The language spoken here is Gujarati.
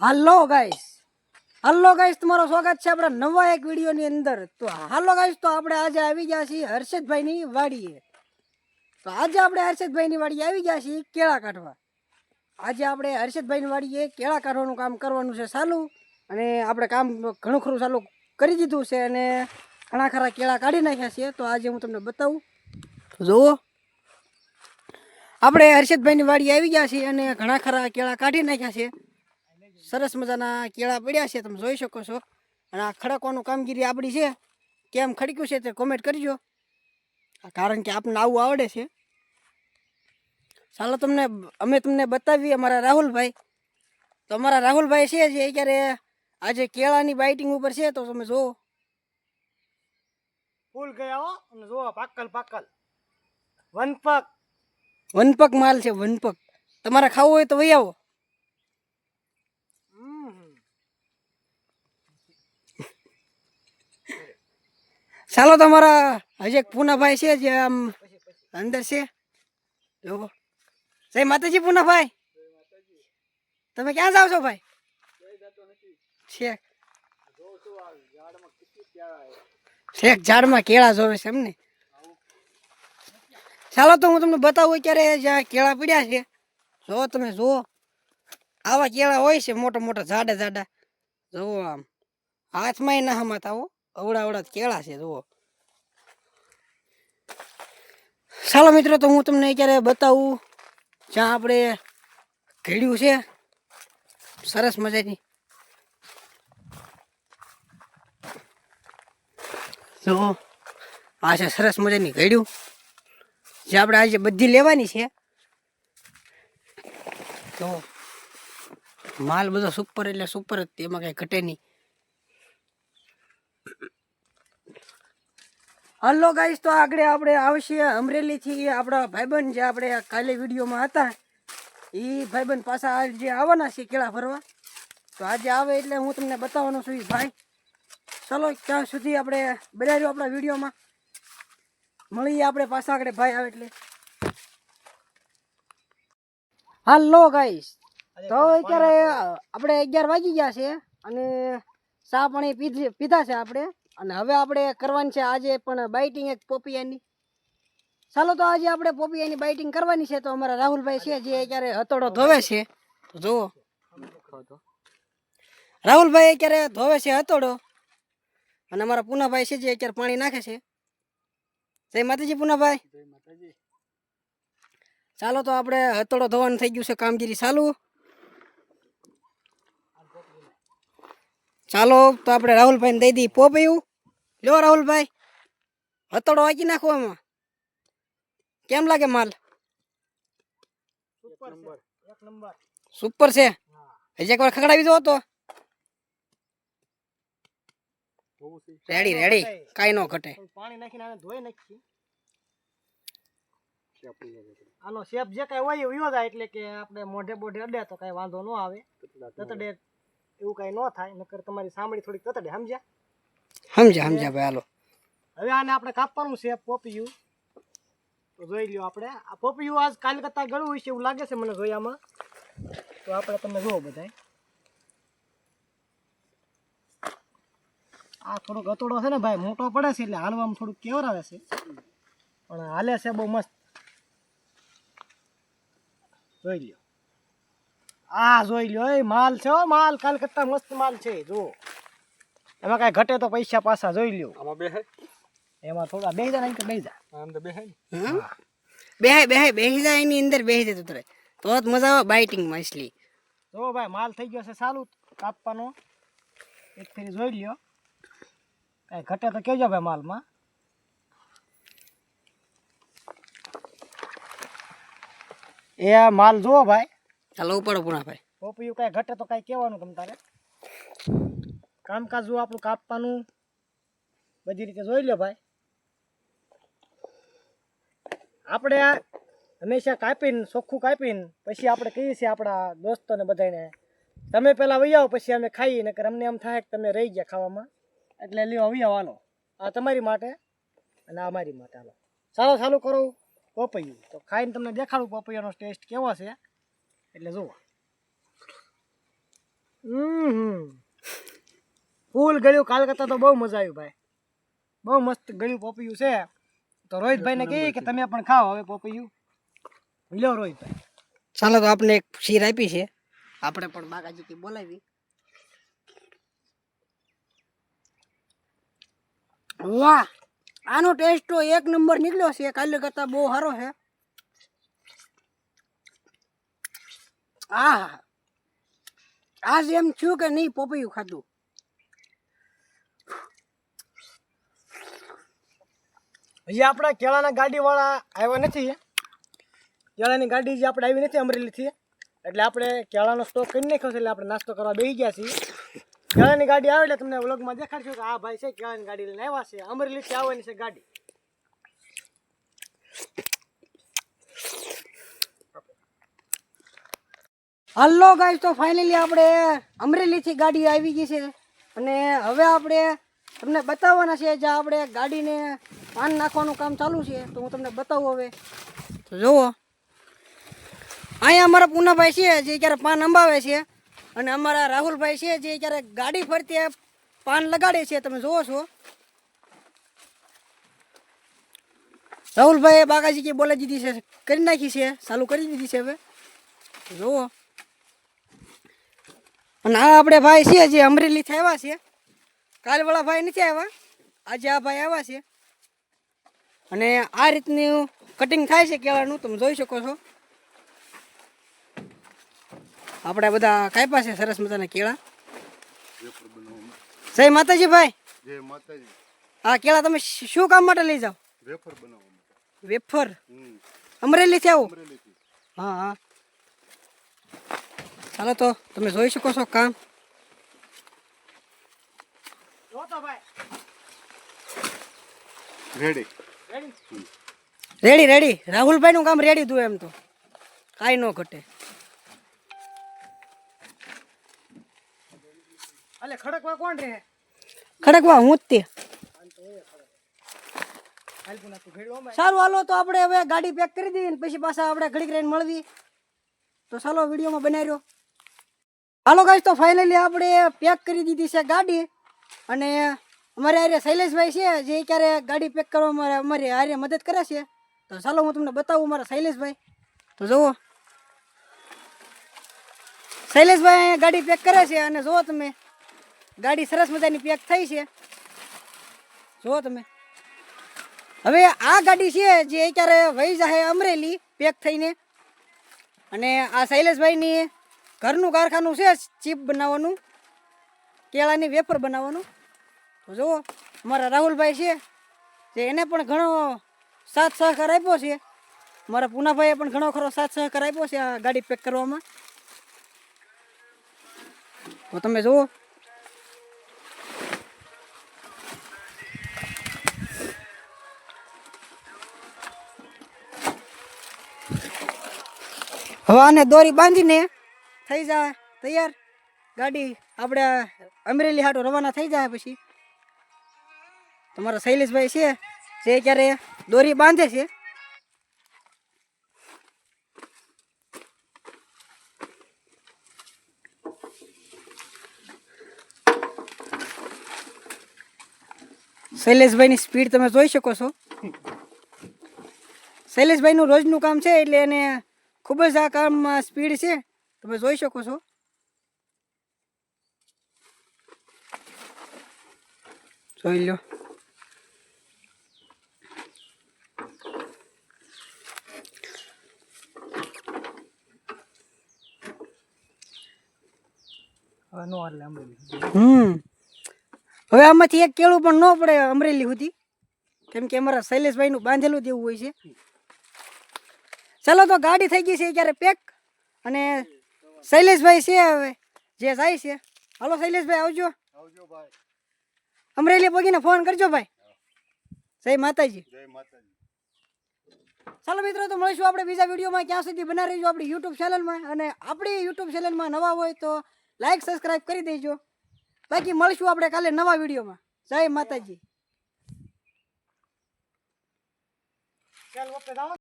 હાલો ગાઈસ તમારું સ્વાગત છે આપણા નવા એક વિડીયોની અંદર. તો હાલો ગાઈસ, તો આપણે આજે આવી ગયા છીએ હર્ષદભાઈની વાડીએ. તો આજે આપણે હર્ષદભાઈની વાડીએ આવી ગયા છીએ કેળા કાઢવા. આજે આપણે હર્ષદભાઈની વાડીએ કેળા કાઢવાનું કામ કરવાનું છે ચાલુ, અને આપણે કામ ઘણું ખરું ચાલુ કરી દીધું છે અને ઘણા ખરા કેળા કાઢી નાખ્યા છે. તો આજે હું તમને બતાવું. તો જુઓ, આપણે હર્ષદભાઈની વાડીએ આવી ગયા છીએ અને ઘણા ખરા કેળા કાઢી નાખ્યા છે. સરસ મજાના કેળા પડ્યા છે, તમે જોઈ શકો છો. અને આ ખડકવાનું કામગીરી આપણી છે. કેમ ખડક્યું છે તે કોમેન્ટ કરજો, કારણ કે આપણને આવું આવડે છે. ચાલો અમે તમને બતાવીએ અમારા રાહુલભાઈ. તો અમારા રાહુલભાઈ છે જે અત્યારે આજે કેળાની બાઇટિંગ ઉપર છે. તો તમે જુઓ, ફૂલ ગયા હો, અને જુઓ પાકલ વનપક માલ છે, વનપક. તમારે ખાવું હોય તો વહી આવો. ચાલો, તમારા હજી એક પૂનાભાઈ છે જે આમ અંદર છે. જો જય માતાજી પૂનાભાઈ, તમે ક્યાં જાવ છો ભાઈ? શેખ ઝાડમાં કેળા જોવે છે એમને. ચાલો, તો હું તમને બતાવું અત્યારે જ્યાં કેળા પડ્યા છે. જો તમે જુઓ, આવા કેળા હોય છે મોટા મોટા જાડા જાડા. જુઓ, આમ હાથમાં ના હમાતા હો, અવડા અવડા કેળા છે. જુઓ, ચાલો મિત્રો, તો હું તમને અત્યારે બતાવું જ્યાં આપણે ઘેડ્યું છે સરસ મજાની. જુઓ, આ છે સરસ મજાની ઘેડ્યું જે આપણે આજે બધી લેવાની છે. તો માલ બધો સુપર એટલે સુપર જ, એમાં કઈ ઘટે નહીં. હલો ગાઈસ, તો આગળ આપણે આવશે અમરેલીથી આપણા ભાઈબંધ જે આપણે કાલે વિડીયોમાં હતા. એ ભાઈબંધ પાછા આજે આવવાના છે કેળા ભરવા. તો આજે આવે એટલે હું તમને બતાવવાનો છું ભાઈ. ચલો, ત્યાં સુધી આપણે બન્યા રહ્યો આપણા વિડીયોમાં. મળીએ આપણે પાછા આગળ ભાઈ આવે એટલે. હાલો ગાઈસ, તો અત્યારે આપણે 11 વાગી ગયા છે અને ચા પાણી પીધા છે આપણે. અને હવે આપણે કરવાની છે આજે પણ બાઇટિંગ એક પોપિયાની. ચાલો, તો આજે આપણે પોપિયાની બાઇટિંગ કરવાની છે. તો અમારા રાહુલભાઈ છે જે અત્યારે હથોડો ધોવે છે. જુઓ, રાહુલભાઈ અત્યારે ધોવે છે હથોડો, અને અમારા પૂનાભાઈ છે જે અત્યારે પાણી નાખે છે. જય માતાજી પૂનાભાઈ. ચાલો, તો આપણે હથોડો ધોવાનું થઈ ગયું છે, કામગીરી ચાલુ. ચાલો, તો આપણે રાહુલભાઈને દઈ દઈએ પોપૈયું. લ્યો રાહુલભાઈ, હથોડો વાંચી નાખો એમાં. કેમ લાગે માલ? સુપર છે. હજી એકવાર ખકડાવી દો તો. રેડી રેડી, કાઈ નો ઘટે. પાણી નાખીને આને ધોઈ નાખી. આનો શેપ જે કઈ હોય એવું જાય, એટલે કે આપણે મોઢે બોઢે અડે તો કઈ વાંધો ન આવે. તતડે એવું કઈ ન થાય, નકર તમારી સાંભળી થોડીક તતડે. સમજ્યા ભાઈ. હાલો, હવે આને આપણે કાપવાનું છે પોપિયું. તો જોઈ લ્યો, આપણે આ પોપિયું આજ કાલ કરતા ગળું હોય છે એવું લાગે છે મને જોયામાં. તો આપણે તમને જોવો બધાય, આ થોડોક હથોડો છે ને ભાઈ મોટો પડે છે એટલે હાલવામાં થોડુંક કેવરાવે છે, પણ હાલે છે બહુ મસ્ત. જોઈ લ્યો, આ જોઈ લ્યો, એ માલ છે હો, માલ કાલ કરતા મસ્ત માલ છે. જુઓ, એમાં કાંઈ ઘટે તો પૈસા પાછા. જોઈ લ્યો, આમાં બેહે, એમાં થોડા બેહી જાય નહીં તો બેહી જાય. અંદર બેહી જાય એની અંદર બેહી જાય તો જ મજા આવે બાઇટિંગ માં. એટલી જો ભાઈ, માલ થઈ ગયો છે ચાલુ કાપવાનો. એક ફેરી જોઈ લ્યો, કાંઈ ઘટે તો કહેજો ભાઈ માલમાં. એ માલ જુઓ ભાઈ. ચાલો ઉપાડો પૂનાભાઈ. પોપિયું કાંઈ ઘટે તો કાંઈ કહેવાનું તમ તારે. કામકાજ જુઓ આપણું કાપવાનું બધી રીતે જોઈ લો ભાઈ. આપણે હંમેશા કાપીને ચોખ્ખું કાપીને પછી આપણે કહીએ છીએ આપણા દોસ્તોને બધાને, તમે પહેલાં વહી આવો પછી અમે ખાઈએ. નકર અમને એમ થાય કે તમે રહી ગયા ખાવામાં, એટલે લ્યો વહી આવો. હાલો, આ તમારી માટે અને આ મારી માટે. હાલો, ચાલુ કરો પોપૈયું. તો ખાઈને તમને દેખાડું પોપૈયાનો ટેસ્ટ કેવો છે. એટલે જુઓ, ફૂલ ગળ્યું કાલ કરતા તો બહુ મજા આવી ભાઈ, બહુ મસ્ત ગળ્યું પોપૈયું છે. તો રોહિતભાઈને કહીએ કે તમે પણ ખાઓ હવે પોપૈયું. લ્યો રોહિતભાઈ. ચાલો તો આપણે એક શીર આપી છે, આપણે પણ બાગાજી બોલાવી. વાહ, આનો ટેસ્ટ તો એક નંબર નીકળ્યો છે, કાલે કરતા બહુ સારો છે. આ આજ એમ થયું કે નહીં પોપૈયું ખાધું. હજી આપણા કેળાના ગાડીવાળા આવ્યા નથી. કેળાની ગાડી જે આપણે આવી નથી અમરેલીથી, એટલે આપણે કેળાનો સ્ટોક કરી નાખ્યો છે, એટલે આપણે નાસ્તો કરવા બેસી ગયા છીએ. કેળાની ગાડી આવે એટલે તમને વ્લોગમાં દેખાડશું કે આ ભાઈ છે કેળાની ગાડી લઈને આવ્યા છે. અમરેલીથી આવવાની છે ગાડી. હલો ગાઈસ, તો ફાઇનલી આપણે અમરેલીથી ગાડી આવી ગઈ છે અને હવે આપણે તમને બતાવવાના છે જ્યાં આપણે ગાડીને પાન નાખવાનું કામ ચાલુ છે. તો હું તમને બતાવું હવે. તો જુઓ, અહીંયા અમારા પૂનાભાઈ છે જે ક્યારે પાન અંબાવે છે અને અમારા રાહુલભાઈ છે જે ક્યારે ગાડી ફરતી પાન લગાડે છે. તમે જુઓ છો રાહુલભાઈ બાગાજી કે બોલે દીધી છે, કરી નાખી છે, ચાલુ કરી દીધી છે. હવે જુઓ, અને આ આપણે ભાઈ છે જે અમરેલીથી આવ્યા છે. કાલવાળા ભાઈ નથી આવ્યા, આજે આ ભાઈ આવ્યા છે. અને આ રીતનું કટિંગ થાય છે કેળાનું, તમે જોઈ શકો છો. આપણે બધા કાપ્યા છે સરસ મજાના કેળા. જય માતાજી ભાઈ. જય માતાજી. આ કેળા તમે શું કામ માટે લઈ જાઓ? વેફર બનાવવા માટે. વેફર અમરેલીથી આવો? અમરેલીથી. હા હા, ચાલો તો તમે જોઈ શકો છો કામ. જો તો ભાઈ રેડી. રેડી. રેડી રેડી, રાહુલભાઈનું કામ રેડી હતું, એમ તો કાંઈ ન ઘટે. અલે ખડકવા કોણ રહે? ખડકવા હું જ તે. હાલ પુના તું ભેળો માં. સારું, હાલો તો આપણે હવે ગાડી પેક કરી દઈએ ને પછી પાછા આપણે ઘડીક રહીને મળવી. તો ચાલો વિડીયોમાં બનાવી રહ્યો. હાલો ગાઈસ, તો ફાઇનલી આપણે પેક કરી દીધી છે ગાડી. અને અમારે આરે શૈલેષભાઈ છે જે ક્યારે ગાડી પેક કરવામાં અમારી આરે મદદ કરે છે. તો ચાલો હું તમને બતાવું મારા શૈલેષભાઈ. તો જુઓ, શૈલેષભાઈ અહીંયા ગાડી પેક કરે છે અને જુઓ તમે, ગાડી સરસ મજાની પેક થઈ છે. જુઓ તમે, હવે આ ગાડી છે જે અત્યારે વહી જાય અમરેલી પેક થઈને. અને આ શૈલેષભાઈની ઘરનું કારખાનું છે ચીપ બનાવવાનું, કેળાની વેફર બનાવવાનું. તો જુઓ, અમારા રાહુલભાઈ છે જે એને પણ ઘણો સાથ સહકાર આપ્યો છે. મારા પૂનાભાઈએ પણ ઘણો ખરો સાથ સહકાર આપ્યો છે આ ગાડી પેક કરવામાં. તો તમે જુઓ, હવે આને દોરી બાંધીને થઈ જાય તૈયાર. ગાડી આપણે અમરેલી હાટો રવાના થઈ જાય. પછી તમારા શૈલેષભાઈ છે જે ક્યારે દોરી બાંધે છે. શૈલેષભાઈની સ્પીડ તમે જોઈ શકો છો. શૈલેષભાઈનું રોજનું કામ છે એટલે એને ખૂબ જ આ કામમાં સ્પીડ છે, તમે જોઈ શકો છો. જોઈ લો. હવે નો એટલે અમરેલી. હવે આમાંથી એક કેળું પણ ન પડે અમરેલી સુધી, કેમ કે અમારા શૈલેષભાઈનું બાંધેલું જ એવું હોય છે. ચાલો તો ગાડી થઈ ગઈ છે ક્યારે પેક. અને શૈલેષભાઈ છે હવે જે જાય છે. હાલો શૈલેષભાઈ, આવજો. આવજો ભાઈ. અમરેલી પગીને ફોન કરજો ભાઈ. જય માતાજી. જય માતાજી. ચાલો મિત્રો, તો મળીશું આપણે બીજા વિડીયોમાં. ક્યાં સુધી બના રહીજો આપણી યુટ્યુબ ચેનલમાં. અને આપણી યુટ્યુબ ચેનલમાં નવા હોય તો લાઈક સબસ્ક્રાઈબ કરી દેજો. બાકી મળીશું આપણે કાલે નવા વિડીયોમાં. જય માતાજી. ચાલ ઓકે જાઓ.